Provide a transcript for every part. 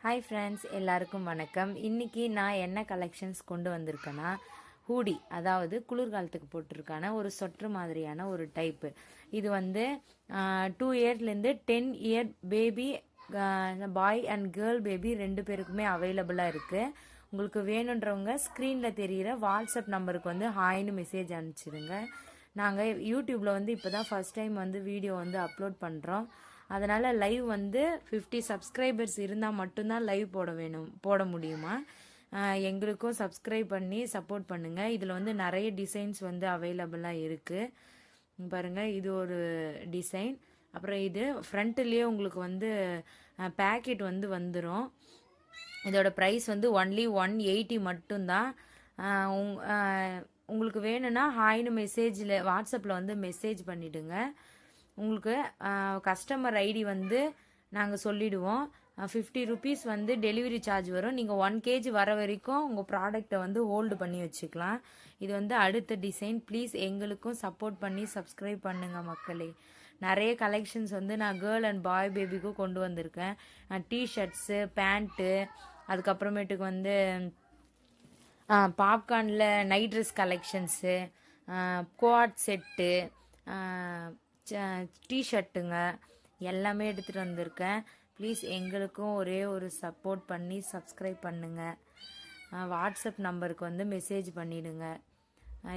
Hi friends, எல்லாருக்கும் வணக்கம். இன்றைக்கி நான் என்ன கலெக்ஷன்ஸ் கொண்டு வந்திருக்கேன்னா, ஹூடி, அதாவது குளிர்காலத்துக்கு போட்டிருக்கான ஒரு சொட்ரு மாதிரியான ஒரு டைப்பு. இது வந்து 2 இயர்லேருந்து 10 year baby, bye and girl baby 2 பேருக்குமே அவைலபிளாக இருக்குது. உங்களுக்கு வேணுன்றவங்க ஸ்க்ரீனில் தெரிகிற வாட்ஸ்அப் நம்பருக்கு வந்து ஹாய்னு மெசேஜ் அனுப்பிச்சிடுங்க. நாங்கள் யூடியூப்பில் வந்து இப்போ தான் ஃபஸ்ட் டைம் வந்து வீடியோ வந்து அப்லோட் பண்ணுறோம். அதனால் லைவ் வந்து 50 சப்ஸ்கிரைபர்ஸ் இருந்தால் மட்டும்தான் லைவ் போட முடியுமா. எங்களுக்கும் சப்ஸ்கிரைப் பண்ணி சப்போர்ட் பண்ணுங்கள். இதில் வந்து நிறைய டிசைன்ஸ் வந்து அவைலபிளாக இருக்குது. பாருங்கள், இது ஒரு டிசைன். அப்புறம் இது ஃப்ரண்ட்லேயே உங்களுக்கு வந்து பேக்கெட் வந்து வந்துடும். இதோட ப்ரைஸ் வந்து ஒன்லி 180 மட்டும்தான். உங்களுக்கு வேணும்னா ஹாய்னு மெசேஜில் வாட்ஸ்அப்பில் வந்து மெசேஜ் பண்ணிவிடுங்க. உங்களுக்கு கஸ்டமர் ஐடி வந்து நாங்கள் சொல்லிவிடுவோம். 50 ருபீஸ் வந்து டெலிவரி சார்ஜ் வரும். நீங்கள் 1 kg வர வரைக்கும் உங்கள் ப்ராடக்டை வந்து ஹோல்டு பண்ணி வச்சுக்கலாம். இது வந்து அடுத்த டிசைன். ப்ளீஸ் எங்களுக்கும் சப்போர்ட் பண்ணி சப்ஸ்கிரைப் பண்ணுங்கள் மக்களே. நிறைய கலெக்ஷன்ஸ் வந்து நான் கேர்ள் அண்ட் பாய் பேபிக்கும் கொண்டு வந்திருக்கேன். டிஷர்ட்ஸு, பேண்ட்டு, அதுக்கப்புறமேட்டுக்கு வந்து பாப்கார்னில் night dress collections, co-ord set, டிஷர்ட்டுங்க எல்லாமே எடுத்துகிட்டு வந்திருக்கேன். ப்ளீஸ் எங்களுக்கும் ஒரே ஒரு சப்போர்ட் பண்ணி சப்ஸ்கிரைப் பண்ணுங்கள். வாட்ஸ்அப் நம்பருக்கு வந்து மெசேஜ் பண்ணிவிடுங்க.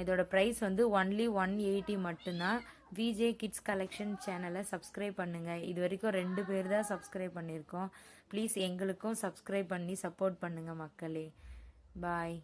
இதோட ப்ரைஸ் வந்து ஒன்லி 180 மட்டும்தான். விஜே கிட்ஸ் கலெக்ஷன் சேனலை சப்ஸ்கிரைப் பண்ணுங்கள். இது வரைக்கும் 2 பேர் தான் சப்ஸ்கிரைப் பண்ணியிருக்கோம். ப்ளீஸ் எங்களுக்கும் சப்ஸ்கிரைப் பண்ணி சப்போர்ட் பண்ணுங்கள் மக்களே. பாய்.